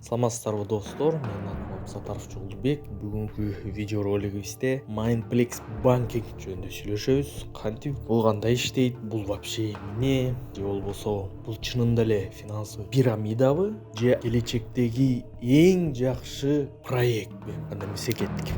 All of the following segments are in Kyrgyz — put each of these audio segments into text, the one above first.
Саламатсыздарбы достор, мен атым Сатаров Жолдубек. Бүгүнкү видео ролигибизде Mindplex банкинг жөнүндө сүйлөшөбүз. Кантип бул кандай иштейт, бул вообще эмне, же болбосо бул чынында эле финансовый пирамидабы, же келечектеги эң жакшы проектпи? Кандай эмесе кеттик.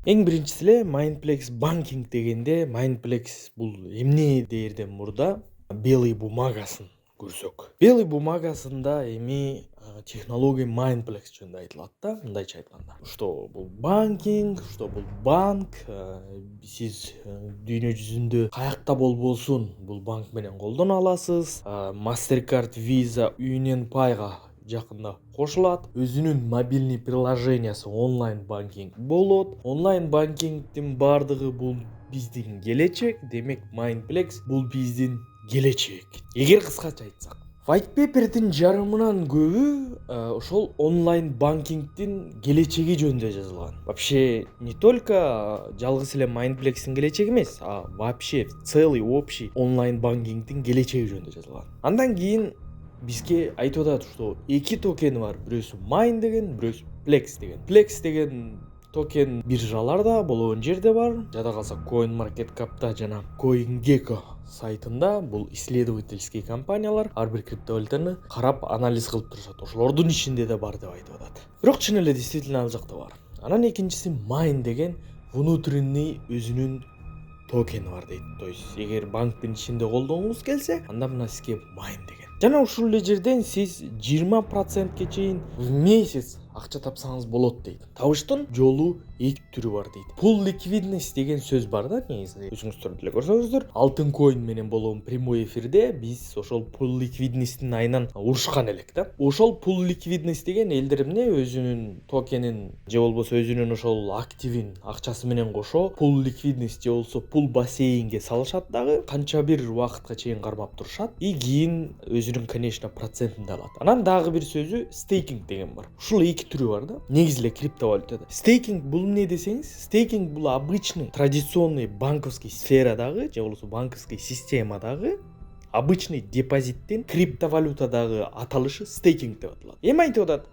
Эң биринчиси эле Mindplex банкинг дегенде, Mindplex бул эмне дээрден мурда белый бумагасын көрсөк. Белый бумагасында эми технология Mindplex жөнүндө айтылат да, мындайча айтканда. Что бул банкинг, что бул банк, сиз дүйнө жүзүндө каякта болбосун бул банк менен колдоно аласыз. Mastercard, Visa, UnionPay'га жакында кошулат. Өзүнүн мобильный приложениясы онлайн банкинг болот. Онлайн банкингдин бардыгы бул биздин келечек. Демек Mindplex бул биздин келечек. Эгер кыскача айтсак, white paper'дин жарымынан көбү ошол онлайн банкингдин келечеги жөнүндө жазылган. Вообще не только жалгыз эле Mindplex'тин келечеги эмес, а вообще целый общий онлайн банкингдин келечеги жөнүндө жазылган. Андан кийин бизге айтып атат, что эки токени бар. Бирөөсү Mind деген, бирөөсү Plex деген. Plex деген токен биржаларда, болгон жерде бар. Жада калса CoinMarketCap'та жана CoinGecko сайтында бул исследовательский компаниялар ар бир криптовалютаны карап анализ кылып турушат. Ошолордун ичинде да бар деп айтып атат. Бирок чын эле действительно ал жакта бар. Анан экинчиси Mind деген внутренний өзүнүн токени бар дейт. То есть эгер банктын ичинде колдонгуңуз келсе, анда мына сизге Mind деген. Жана ушул эле жерден сиз 20%ке чейин в месяц акча тапсаңыз болот дейт. Табыштын жолу эки түрү бар дейт. Pull liquidность деген сөз бар да, негизи өзүңүздөр деле көрсөңүздөр. Алтын коин менен болгон прямой эфирде биз ошол pull liquidностьтин айынан урушкан элек да. Ошол pull liquidность деген элдер эмне өзүнүн токенин же болбосо өзүнүн ошол активин акчасы менен кошо pull liquidность же болбосо pull бассейнге салышат дагы, канча бир убакытка чейин кармап турушат и кийин өзүнүн конечно процентин алат. Анан дагы бир сөзү стейкинг деген бар. Ушул эки түрү бар да. Негизи эле криптовалютада. Стейкинг бул эмне десеңиз, стейкинг бул обычный традиционный банковский сферадагы же болбосо банковский системадагы обычный депозиттин криптовалютадагы аталышы стейкинг деп аталат. Эми айтып атат,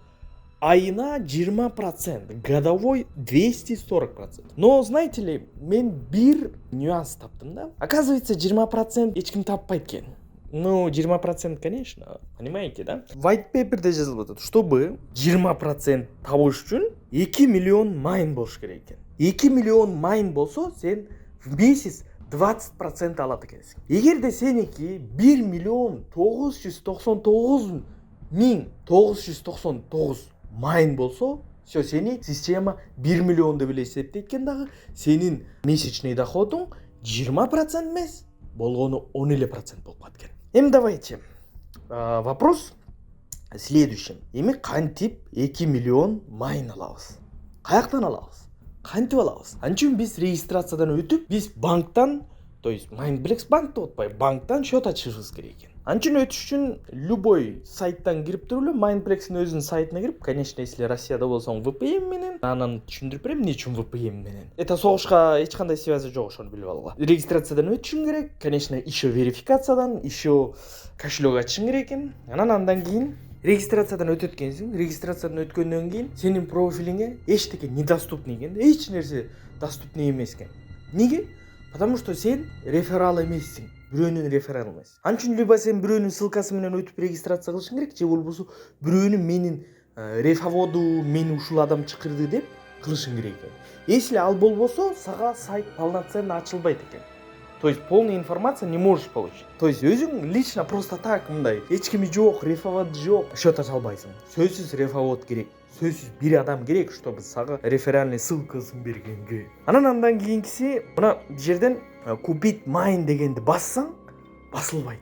айына 20%, годовой 240%. Но знаете ли, мен бир нюанс таптым да. Оказывается, 20% эч ким таппайт экен. Ну, 20%, конечно, понимаете, да? White paper'де жазылып атат, чтобы 20% табыш үчүн 2 миллион майн болуш керек экен. 2 миллион майн болсо, сен в месяц 20% алат экенсиң. Эгерде сеники 1 миллион 999 миң 999 майн болсо, всё, сени система 1 миллион деп эле эсептейт экен дагы, сенин месячный доходуң 20% эмес, болгону 10% болуп калат экен. Эми давайте. Вопрос следующим. Эми кантип 2 миллион майн алабыз? Каяктан алабыз? Кантип алабыз? Анчын биз регистрациядан өтүп, биз банктан, то есть Mindplex банк деп атпайбы, банктан счет ачышыбыз керек экен. Анчын өтүш үчүн любой сайттан кирип туруп эле Mindplex'ин өзүнүн сайтына кирип, конечно, если Россияда болсоң VPN менен, анан түшүндүрүп берем эмне үчүн VPN менен. Это согушка эч кандай связи жок, ошону билип алгыла. Регистрациядан өтүшүң керек, конечно, еще верификациядан, еще кошелек ачышың керек экен. Андан кийин регистрациядан өтөт экенсиң. Регистрациядан өткөндөн кийин сенин профилиңе эчтеке недоступный экен, эч нерсе доступный эмес экен. Неге? Потому что сен реферал эмессиң. Бирөөнүн реферал эмес. Анчын либо сен бирөөнүн ссылкасы менен өтүп регистрация кылышың керек, же болбосо бирөөнүн менин рефаводу мени ушул адам чакырды деп кылышың керек экен. Если ал болбосо, сага сайт полноценно ачылбайт экен. То есть полная информация не можешь получить. То есть өзүң лично просто так мындай эч кими жок, рефавод жок, счет ача албайсың. Сөзсүз рефавод керек. Сөзсүз бир адам керек, чтобы сага реферальный ссылкасын бергенге. Андан кийинкиси, мына бул жерден купить Mind дегенди бассаң, басылбайт.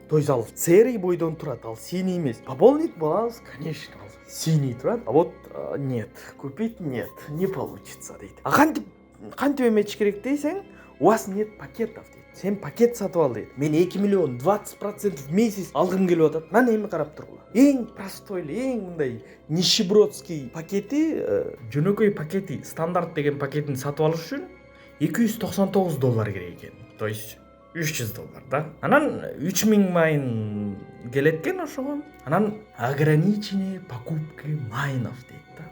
То есть ал серый бойдон турат, ал синий эмес. Пополнить баланс, конечно, синий турат, а вот нет, купить нет, не получится дейт. А кантип эметиш керек дейсең, у вас нет пакетов дейт. Сен пакет сатып ал дейт. Мен 2 миллион 20% в месяц алгым келип атат. Мына эми карап тургула. Эң простой, эң мындай нищебродский пакети, жөнөкөй пакети, стандарт деген пакетин сатып алыш үчүн $299 керек экен. То есть $300 да. Анан 3000 майын келет экен ошого. Анан ограничение покупки майнов дейт да.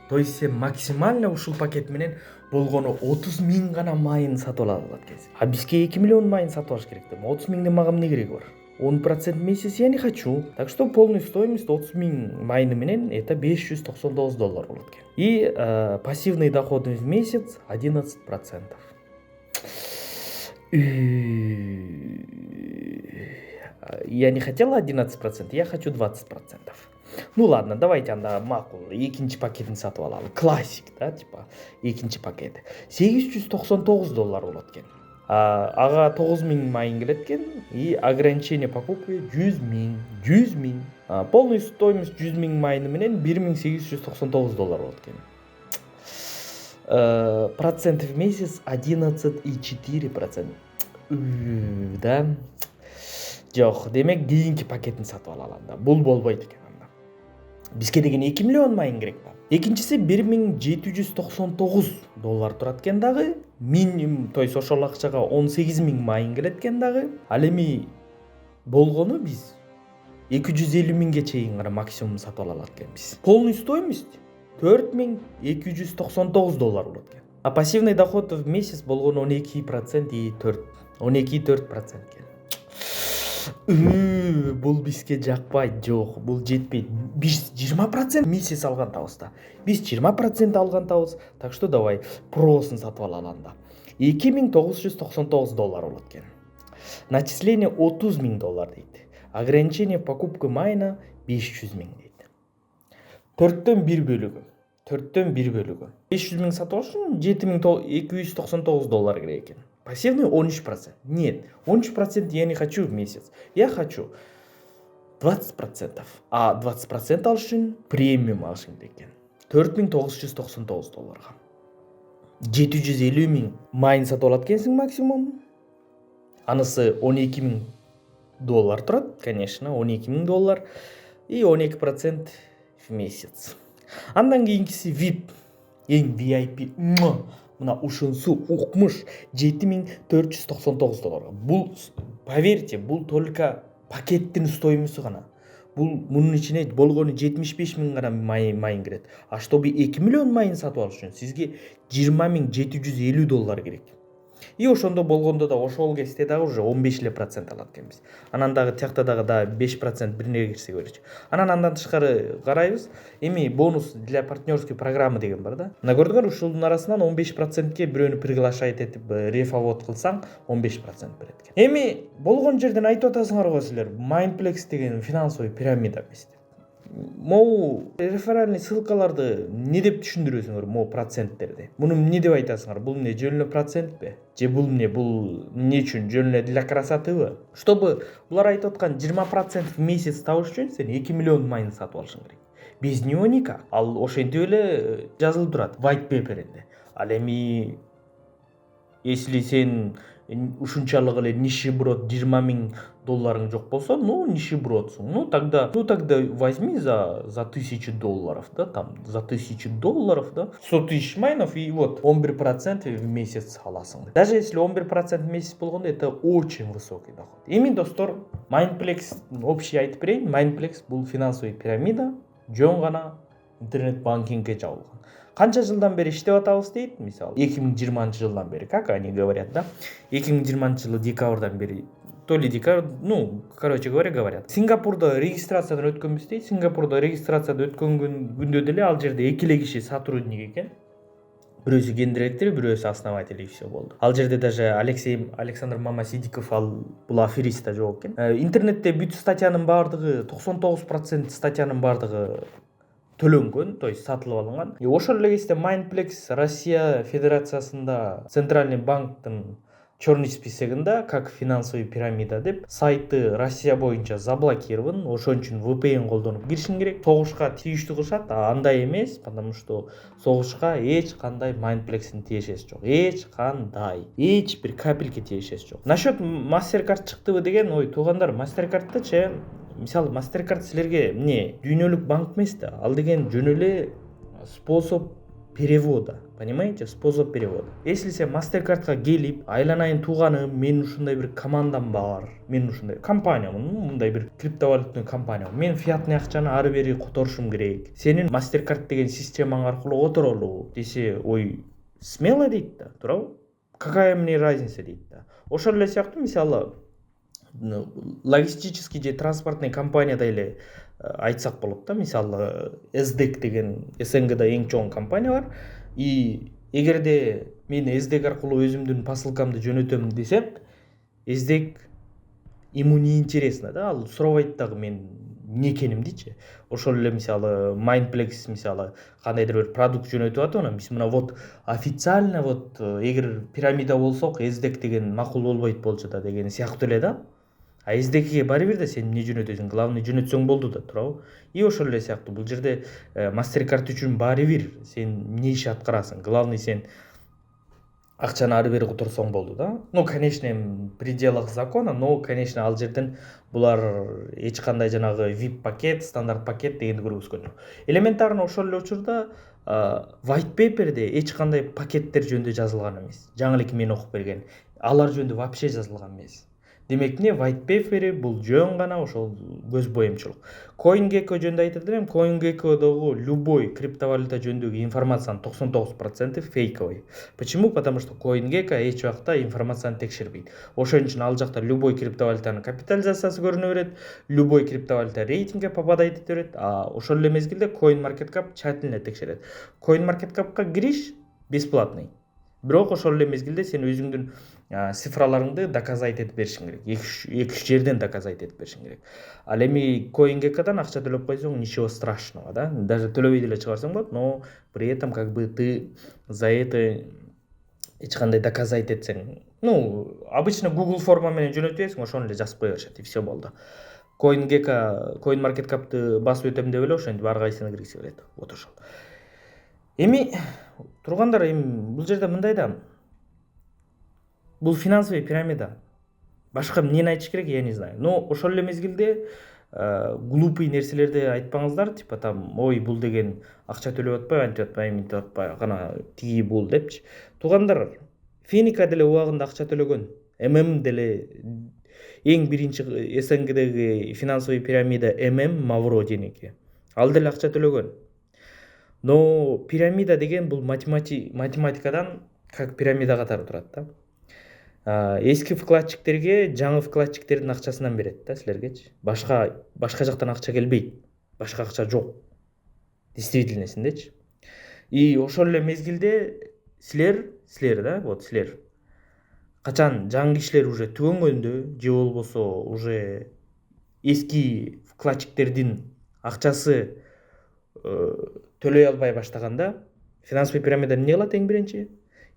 То есть сен максимально ушул пакет менен болгону 30.000 гана майын сатып ала алат экенсиң. А бизге 2 миллион майын сатып алыш керек да. 30.000ден мага эмне кереги бар? 10% в месяц я не хочу. Так что полная стоимость 30.000 майны менен это $599 болот экен. И пассивный доход в месяц 11%. Я не хотел 11%, я хочу 20%. Ну ладно, давайте анда макул экинчи пакетин сатып алалы. Классик, да, типа экинчи пакети. $899 болот экен. Ага 9.000 майын келет экен и ограничение покупки 100.000. Полная стоимость 100.000 майны менен $1.899 болот экен. Процент в месяц 11,4%. Да. Жок, демек кийинки пакетин сатып алалы анда. Бул болбойт экен анда. Бизге деген 2 миллион майын керек да. Экинчиси $1.799 турат экен дагы. Минимум, то есть ошол акчага 18.000 майын келет экен дагы. Ал эми болгону биз 250.000ге чейин гана максимум сатып ала алат экенбиз. Полный стоимость $4.299 болот экен. А пассивный доход в месяц болгону 12% и 12,4% экен. Бул бизге жакпайт, жок, бул жетпейт. Биз 20% месяц алгантабыз да. Биз 20% алгантабыз. Так что давай просын сатып алалы анда. $2.999 болот экен. Начисление $30.000 дейт. Ограничение покупки майна 500.000 дейт. 4төн 1 бөлүгү. 500.000 сатып алыш үчүн $7.299 керек экен. Пассивный 13%. Нет, 13% я не хочу в месяц. Я хочу 20%. А 20% алыш үчүн премиум алышың керек экен. $4.999. 750.000 майын сатып алат экенсиң максимум. Анысы $12.000 турат, конечно, $12.000 и 12% в месяц. Андан кийинкиси VIP, эң VIP. Мына ушунсу укмуш $7.499. Бул, поверьте, бул только пакеттин стоимосу гана. Бул мунун ичине болгону 75.000 гана майын кирет. А чтобы 2 миллион майын сатып алыш үчүн сизге $20.750 керек. И ошондо болгондо да ошол кезде дагы уже 15% алат экенбиз. Анан дагы тиякта дагы 5% биринеге кирсе көрчү. Андан тышкары карайбыз. Эми бонус для партнерской программы деген бар да. Мына көрдүңөр, ушулдун арасынан 15%ке бирөөнү приглашать этип рефавод кылсаң 15% берет экен. Эми болгон жерден айтып атасыңар го силер, Mindplex деген финансовый пирамида эмес. Могу реферальный ссылкаларды не деп түшүндүрөсүңөр, могу проценттерди. Муну эмне деп айтасыңар? Бул эмне, жөн эле процентпи? Же бул эмне, бул эмне үчүн, жөн эле для красотыбы? Чтобы булар айтып аткан 20% в месяц табыш үчүн сен 2 миллион майын сатып алышың керек. Без него никак. Ал ошентип эле жазылып турат white paper'инде. Ал эми если сен ушунчалык эле нищеброд $20.000 жок болсо, ну нищебродсуң. Ну тогда возьми за $1000, да, там за $1000, да, 100.000 майнов и вот 11% в месяц аласың. Даже если 11% в месяц болгондо, это очень высокий доход. Эми достор, Mindplex общий айтып берейин. Mindplex бул финансовый пирамида, жөн гана интернет банкингге жабылган. Канча жылдан бери иштеп атабыз дейт, мисалы 2020 жылдан бери, как они говорят, да? 2020 жылы декабрдан бери, то ли декабрь, ну, короче говорят. Сингапурда регистрациядан өткөнбүз дейт. Сингапурда регистрациядан өткөн күндө деле ал жерде 2 киши сотрудник экен. Бирөөсү гендиректор, бирөөсү основатель, и все болду. Ал жерде даже Александр Мамасидиков бул аферист жок экен. Интернетте бүт статьянын бардыгы, 99% статьянын бардыгы төлөнгөн, то есть сатылып алынган. И ошол эле кезде Mindplex Россия Федерациясында Центральный банктын черный списогунда, как финансовый пирамида деп, сайты Россия боюнча заблокирован. Ошон үчүн VPN колдонуп киришиң керек. Согушка тийиштүү кылышат, а андай эмес, потому что согушка эч кандай Mindplex'ин тиешеси жок. Эч кандай, эч бир капельке тиешеси жок. Насчет MasterCard чыктыбы деген ой туугандар, MasterCard'тычы мисалы MasterCard силерге эмне дүйнөлүк банк эмес да, ал деген жөн эле способ перевода, понимаете, способ перевода. Если сен MasterCardқа келип, айланайын тууганым, менин ушундай бир командам бар, менин ушундай компаниямын, мындай бир криптовалютный компания, мен фиатный акчаны ары бери которушум керек, сенин MasterCard деген системаң аркылуу которолу десе, ой, смело дейт да, туурабы? Какая мне разница дейт да. Ошол эле сыяктуу мисалы логистический же транспортный компанияда эле айтсак болот да, мисалы SDEC деген СНГда эң чоң компания бар. И эгерде мен SDEC аркылуу өзүмдүн посылкамды жөнөтөм десем, SDEC ему не интересно да, ал сурабайт дагы мен эмне экенимдичи. Ошол эле мисалы Mindplex мисалы кандайдыр бир продукт жөнөтүп атып анан биз мына вот официально вот эгер пирамида болсок SDEC деген макул болбойт болчу да деген сыяктуу эле да. А SDKге баары бир да сен эмне жөнөтөсүң, главный жөнөтсөң болду да, туурабы? И ошол эле сыяктуу бул жерде MasterCard үчүн баары бир сен эмне иш аткарасың, главный сен акчаны ары бери которсоң болду да. Ну, конечно, в пределах закона, но, конечно, ал жерден булар эч кандай жанагы VIP пакет, стандарт пакет дегенди көргөзгөн жок. Элементарно ошол эле учурда white paper'де эч кандай пакеттер жөнүндө жазылган эмес. Жаңы эле мен окуп берген. Алар жөнүндө вообще жазылган эмес. Демек не white paper бул жөн гана ошол көз боемчулук. CoinGecko жөнүндө айтып элем, CoinGecko'догу любой криптовалюта жөнүндөгү информациянын 99% фейковый. Почему? Потому что CoinGecko эч убакта информацияны текшербейт. Ошон үчүн ал жакта любой криптовалютанын капитализациясы көрүнө берет, любой криптовалюта рейтингге попадать эте берет, а ошол эле мезгилде CoinMarketCap тщательно текшерет. CoinMarketCap'ка кириш бесплатный. Бирок ошол эле мезгилде сен өзүңдүн цифраларыңды доказать этип беришиң керек. Эки-үч жерден доказать этип беришиң керек. Ал эми CoinGecko'дан акча төлөп койсоң, ничего страшного, да? Даже төлөбөй деле чыгарсаң болот, но при этом как бы ты за это эч кандай доказать этсең, ну, обычно Google форма менен жөнөтүп бересиң, ошону эле жазып кое беришет, и все болду. CoinGecko, CoinMarketCap'ты басып өтөм деп эле ошентип ар кайсына киргизе берет. Вот ошол. Эми тургандар, эми бул жерде мындай да, бул финансовый пирамида. Башка эмнени айтыш керек, я не знаю. Но ошол эле мезгилде глупый нерселерди айтпаңыздар, типа там, ой, бул деген акча төлөп атпай, антип атпай, мынтип атпай, гана тиги бул депчи. Туугандар, Феника деле убагында акча төлөгөн. ММ деле эң биринчи СНГдеги финансовый пирамида ММ Мавро денеги. Ал деле акча төлөгөн. Но пирамида деген бул математикадан как пирамида катары турат да. Эски вкладчиктерге жаңы вкладчиктердин акчасынан берет да силергечи. Башка жактан акча келбейт. Башка акча жок. Действительностьндечи. И ошол эле мезгилде силер да, вот силер качан жаңы кишилер уже түгөнгөндө же болбосо уже эски вкладчиктердин акчасы төлөй албай баштаганда, финансовый пирамида эмне кылат эң биринчи?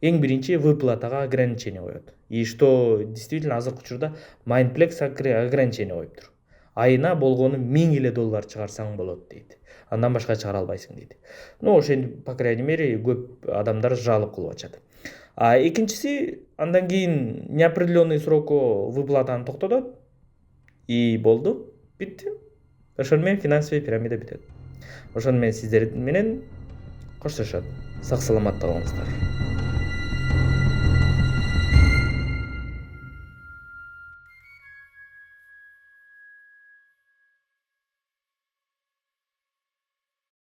Эң биринчи выплатага ограничение коет. И что действительно азыркы учурда Mindplex ограничение коюптур. Айына болгону $1000 чыгарсаң болот дейт. Андан башка чыгара албайсың дейт. Ну, ошентип, по крайней мере, көп адамдар жалоб кылып атышат. А экинчиси, андан кийин неопределенный срокко выплатаны токтотот. И болду, битти. Ошону менен финансовый пирамида бүтөт. Ошону менен сиздер менен коштошот. Сак саламатта болуңуздар.